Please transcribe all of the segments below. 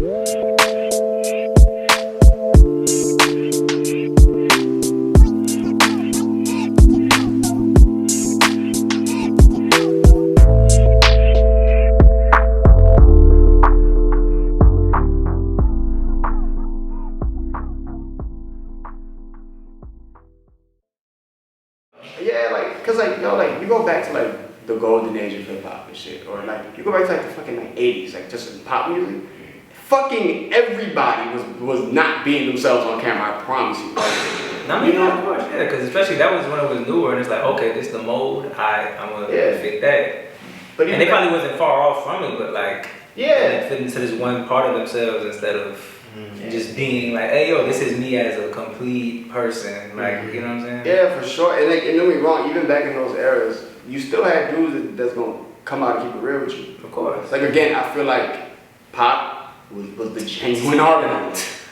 Yeah, like, cause like, yo, like, you go back to like the golden age of hip hop and shit, or like, you go back to like the fucking like 80s, like just in pop music. Fucking everybody was not being themselves on camera, I promise you. I mean, yeah, of course, yeah, because especially that was when it was newer, and it's like, okay, this is the mold, I'm gonna fit that. But and they probably wasn't far off from it, but like, they fit into this one part of themselves instead of just being like, hey, yo, this is me as a complete person, like, you know what I'm saying? Yeah, for sure. And like, and don't get me wrong, even back in those eras, you still had dudes that's gonna come out and keep it real with you. Of course. Like again, I feel like Pop was the genuine artist.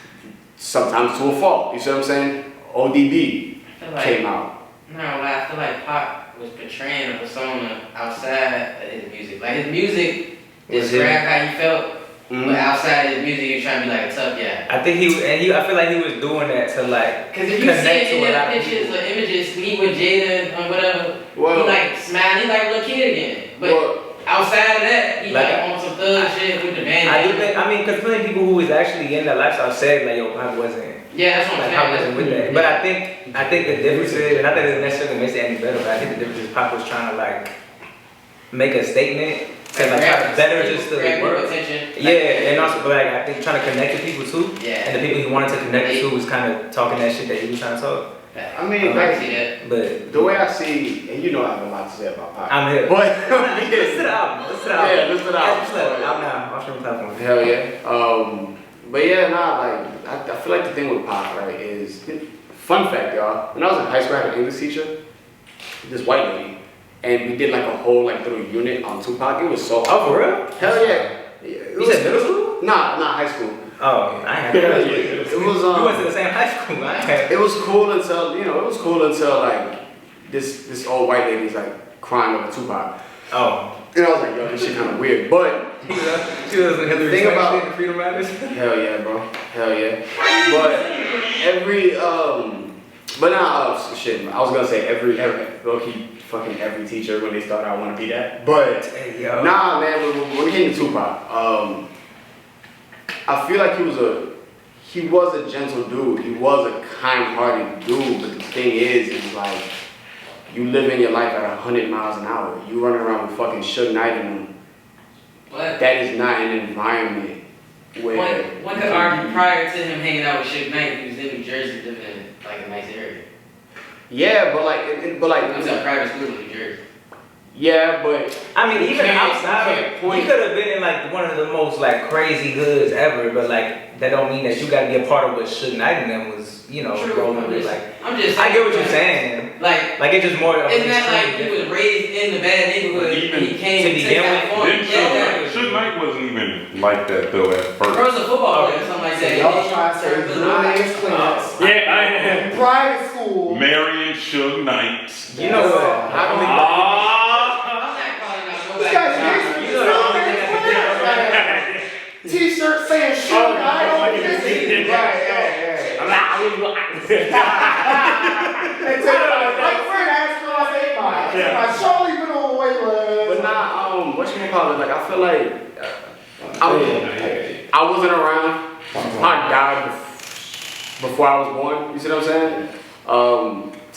Sometimes to a fault. You see what I'm saying? ODB came out. No, I feel like Pop was portraying a persona outside of his music. Like his music described how he felt, but outside of his music, he was trying to be like a tough guy. I think I feel like he was doing that to like because if you see any of the pictures or images, he with Jada or whatever, he like smiling, he like a little kid again. But outside of that, he like on some thug shit with the band. I mean, because plenty of people who was actually in that lifestyle said like, yo, Pop wasn't. Yeah, that's what I'm saying. Pop wasn't with that. But I think the difference is, and I think it necessarily makes it any better, but I think the difference is Pop was trying to like make a statement and like try to better just the world. Yeah, and also, but like I think trying to connect to people too. Yeah. And the people he wanted to connect to was kind of talking that shit that he was trying to talk. I mean, but the way I see, and you know I have a lot to say about Pop. I'm here. But listen out. Yeah, listen out. I'm now. I'll show you platform. Hell yeah. But yeah, like I feel like the thing with Pop, right, is fun fact, y'all. When I was in high school, I had an English teacher, this white lady, and we did like a whole like little unit on Tupac. It was so awesome. Oh, for real? Hell yeah. You said middle school? Nah, high school. Oh, I had it was you went to the same high school. It was cool until like this old white lady's like crying over Tupac. Oh. And I was like, yo, this shit kind of weird. But she doesn't have the thing about the Freedom Riders. Hell yeah, bro. Hell yeah. But shit. I was gonna say every low-key fucking every teacher when they start out want to be that. But nah, man. When it came to Tupac, I feel like he was a gentle dude. He was a kind-hearted dude. But the thing is like, you live in your life at 100 miles an hour. You running around with fucking Suge Knight in them. That is not an environment where... One could argue prior to him hanging out with Suge Knight, he was in New Jersey living in like a nice area. Yeah, but like... He was at private school in New Jersey. Yeah, but... I mean, even outside of... He could have been in like one of the most like crazy hoods ever, but like that don't mean that you gotta be a part of what Suge Knight and them was, you know, rolling with. Like, I'm just saying, I get what you're saying. Like it's just more of it's not like he was raised in the bad neighborhood and he came to California. Suge Knight wasn't even like that though at first. Bro was a football player or something like that. Y'all trying to say his class. Yeah, I am. Private school. Marrying Suge Knight. You know what? T-shirt saying Suge Knight on it. Right. I'm not. I surely been on Waylon. But nah, whatchamacallit, like I feel like I wasn't around. I died before I was born. You see what I'm saying?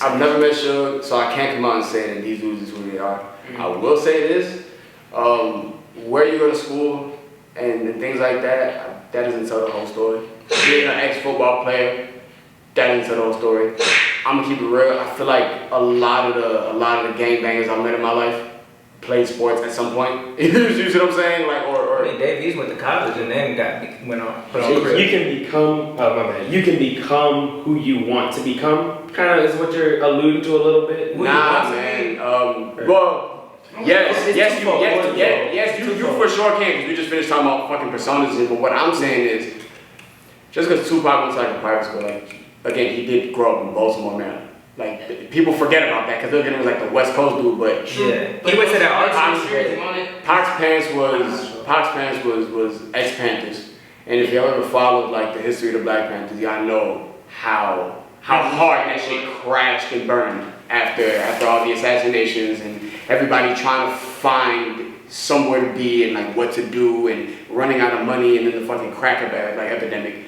I've never met Suge, so I can't come out and say that these dudes is who they are. I will say this: where you go to school and things like that, that doesn't tell the whole story. Being an ex-football player, that doesn't tell the whole story. I'm gonna keep it real. I feel like a lot of the gangbangers I met in my life played sports at some point. You see what I'm saying? Like, or I mean, Dave East went to college and then went on. Put on You can become. Oh my bad. You can become who you want to become. Kind of is what you're alluding to a little bit. Nah, man. Well. Yes, you for sure can, because we just finished talking about fucking personas. But what I'm saying is, just because Tupac went to like a private school, like, again, he did grow up in Baltimore, Maryland. Like, people forget about that because they're getting like the West Coast dude, but yeah, he went to that art school. Pac's parents was ex-Panthers, And if y'all ever followed like the history of the Black Panthers, y'all know how hard that shit crashed and burned after all the assassinations and everybody trying to find somewhere to be and like what to do and running out of money and then the fucking crack epidemic.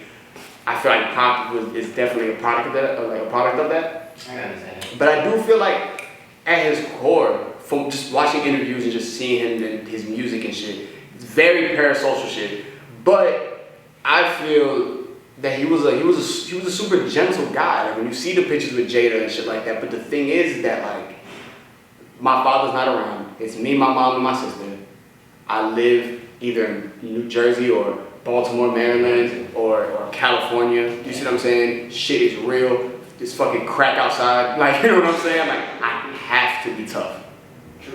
I feel like Pop is definitely a product of that, I understand. But I do feel like at his core, from just watching interviews and just seeing him and his music and shit, it's very parasocial shit. But I feel that he was a super gentle guy. Like when you see the pictures with Jada and shit like that. But the thing is that like my father's not around. It's me, my mom, and my sister. I live either in New Jersey or Baltimore, Maryland, or California. You see what I'm saying? Shit is real. There's fucking crack outside. Like, you know what I'm saying? Like, I have to be tough.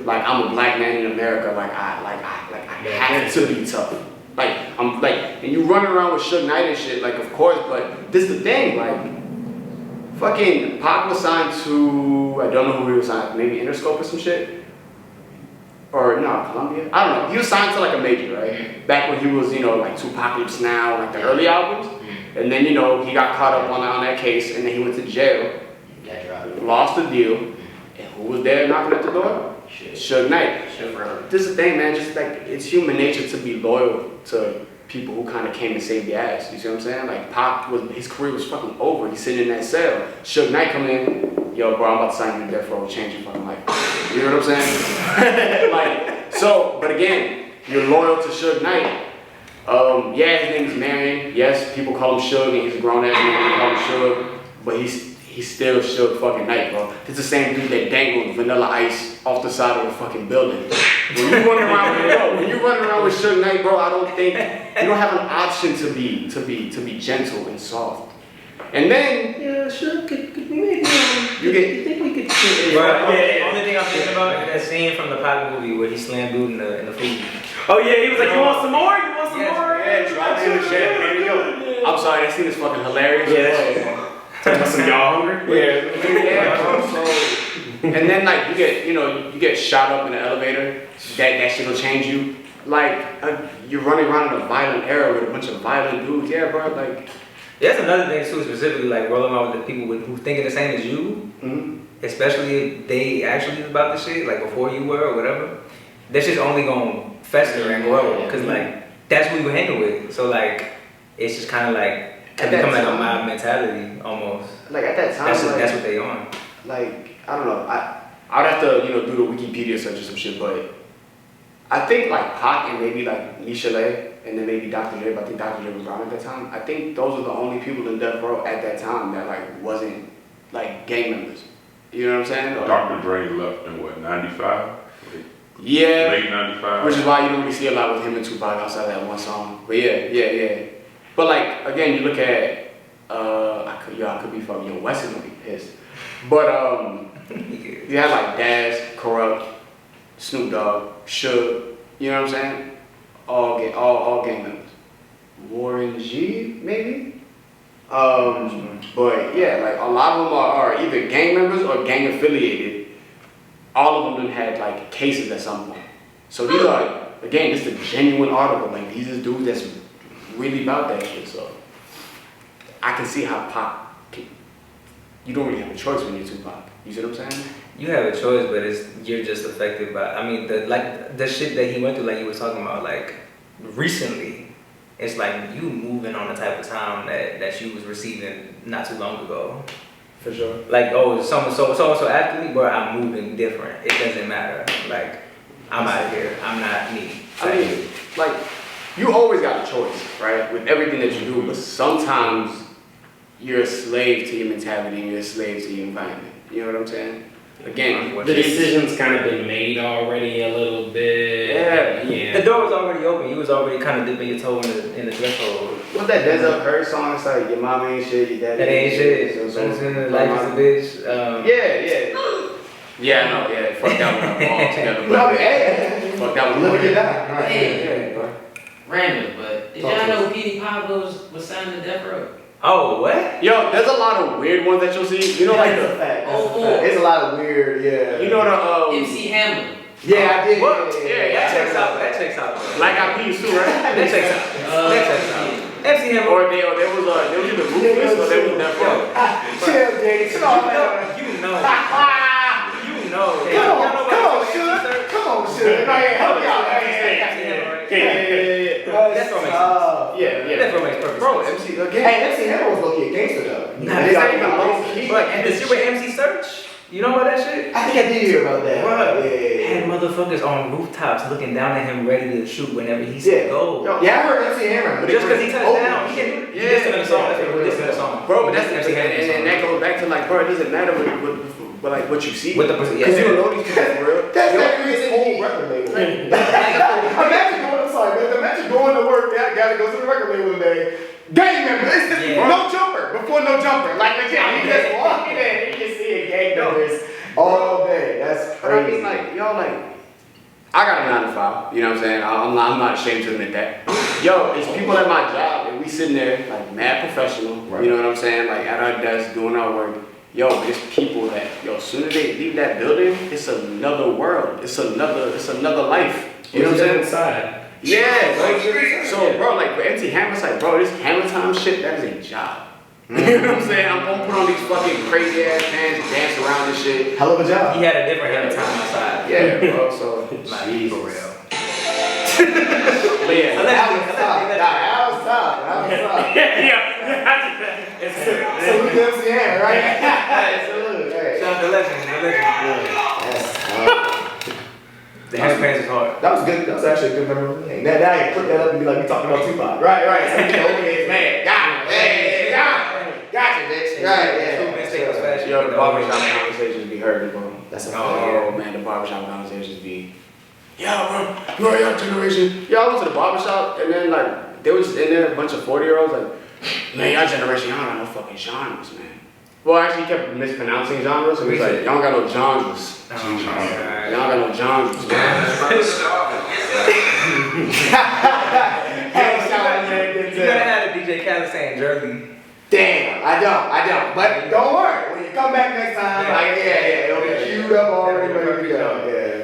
Like, I'm a black man in America. Like, I have to be tough. Like, I'm like, and you running around with Suge Knight and shit. Like, of course, but this is the thing. Like, fucking Pac was signed to, I don't know who he was signed. Maybe Interscope or some shit. Or no, Columbia. I don't know. He was signed to like a major, right? Back when he was, you know, like Tupacalypse Now, like the early albums. And then, you know, he got caught up on that case, and then he went to jail. Lost the deal. And who was there knocking at the door? Suge Knight. This is the thing, man. Just like it's human nature to be loyal to people who kind of came to save the ass. You see what I'm saying? Like Pac his career was fucking over. He's sitting in that cell. Suge Knight come in. Yo, bro, I'm about to sign you to death row. Change your fucking life. You know what I'm saying? Like so. But again, you're loyal to Suge Knight. Yeah, his name is Marion. Yes, people call him Suge, and he's a grown ass man. They call him Suge, but he's still Suge fucking Knight, bro. It's the same dude that dangled Vanilla Ice off the side of the fucking building. When you running around with Suge Knight, bro, I don't think you don't have an option to be gentle and soft. And then Suge could maybe you think we could. Right. Yeah, the only thing I'm thinking about is that scene from the Pac movie where he slammed dude in the food. Oh yeah, he was like, you want some more? You want some more? Yeah, drop in the chat. Here we go. I'm sorry, that scene is fucking hilarious. Yeah. Talking about some y'all hungry? Yeah, bro. So, and then like you get shot up in the elevator. That shit will change you. Like you're running around in a violent era with a bunch of violent dudes. Yeah, bro. Like That's another thing too, specifically like rolling around with the people who thinking the same as you, especially if they actually about the shit like before you were or whatever. That shit's only gonna fester and grow because like that's what we were hanging with. So like it's just kind of like become like a mob mentality almost. Like at that time, that's what they on. Like I don't know. I'd have to do the Wikipedia search or some shit, but I think like Pac and maybe like Michelet and then maybe Dr. Lib. I think Dr. Lib was around at that time. I think those are the only people in Death Row at that time that like wasn't like gang members. You know what I'm saying? Dr. Dre left in what, 95? Yeah. Late 95. Which is why you don't really see a lot with him and Tupac outside that one song. But yeah. But like again, you look at I could be fucking West is gonna be pissed. But you have like Daz, Corrupt, Snoop Dogg, Suge, you know what I'm saying? All gang members. Warren G, maybe? But yeah, like a lot of them are either gang members or gang affiliated. All of them had like cases at some point. So these are, again, this is a genuine article. Like these is dudes that's really about that shit. So I can see how Pac, you don't really have a choice when you're Tupac. You see what I'm saying? You have a choice, but you're just affected by. I mean, the shit that he went through, like you were talking about, like recently. It's like you moving on the type of time that you was receiving not too long ago. For sure. Like, oh, so athlete, bro, I'm moving different. It doesn't matter. Like, I'm out of here. I'm not me. I mean, like, you always got a choice, right? With everything that you do, but sometimes you're a slave to your mentality and you're a slave to your environment. You know what I'm saying? Again, the decision's kind of been made already a little bit. Yeah. The door was already open. You was already kind of dipping your toe in the threshold. What's that Denzel Curry song? It's like, your mama ain't shit, your daddy that ain't shit. Life is a bitch. Yeah, I know, yeah. Fuck that one up altogether. Fuck that one up. Look at that. Right. Hey, random, but did y'all know Petey Pablo was signed to Death Row? Oh, what? Yo, there's a lot of weird ones that you'll see. You know, like That's a fact. It's a lot of weird, yeah. You know the MC Hammer. Yeah, I did. What? Yeah, that checks out. That checks out. Black Eyed Peas too, right? That checks out. That checks out. Hammer. Or they was either Ruthless or they was Death Row. Chill, Jay. Come on, man. You know. Come on, Suge. Come on, Suge. No, yeah, help me out. That's what makes sense. Yeah. That's what makes perfect Bro, sense. MC again. Hey, MC Hammer was low-key a gangster, though. Nah, this ain't even low key. But and the shit with MC Search, you know about that shit? I think I did hear about that. Bruh, Yeah. had motherfuckers on rooftops looking down at him ready to shoot whenever he said go. Yeah, I heard MC Hammer. But just because he touched down, he can listen to the song. Listen to the song. Bro, but that's MC Hammer. and that goes back to like, bro, it doesn't matter what you see. With the Because you don't know these people for real. That's that his whole record label. Imagine going to work. I gotta go to the record label today. Gang members, no jumper. Before no jumper, like legit. You just walk in there and you can see gang members all day. That's But I crazy. mean, like, y'all, like, I got a 9 to 5. You know what I'm saying? I'm not ashamed to admit that. Yo, it's people at my job and we sitting there like mad professional. Right. You know what I'm saying? Like at our desk doing our work. Yo, there's people that, as soon as they leave that building, it's another world. It's another life. You know what I'm saying? Inside. Yeah, bro. So, bro, like, for MC Hammer's like, bro, this Hammer Time shit, that is a job. You know what I'm saying? I'm gonna put on these fucking crazy ass pants, dance around and shit. Hell of a job. He had a different hand of time outside. Yeah, bro, so. Like, for real. But yeah, That was tough. Salute to MC Hammer, right? Hey, salute. Hey. Shout out to legend. The handpans is hard. That was good. That was actually a good memory. Hey, now I can put that up and be like, we talking about Tupac. Right. Man. Gotcha, bitch. Right, yo, the barbershop conversations be hurting, bro. That's a Oh, man, the barbershop conversations be. Yeah, bro, you're your generation. Yeah, I went to the barbershop and then, like, there was in there a bunch of 40-year-olds, like, man, your generation, y'all don't got no fucking genres, man. Well, actually, he kept mispronouncing genres, so he was like, y'all don't got no genres. Y'all don't got no genres, man. You gotta have a DJ Khaled saying Jersey. Damn, I don't. But don't worry, when you come back next time, like, yeah, it'll be queued up already, ready to go. Yeah.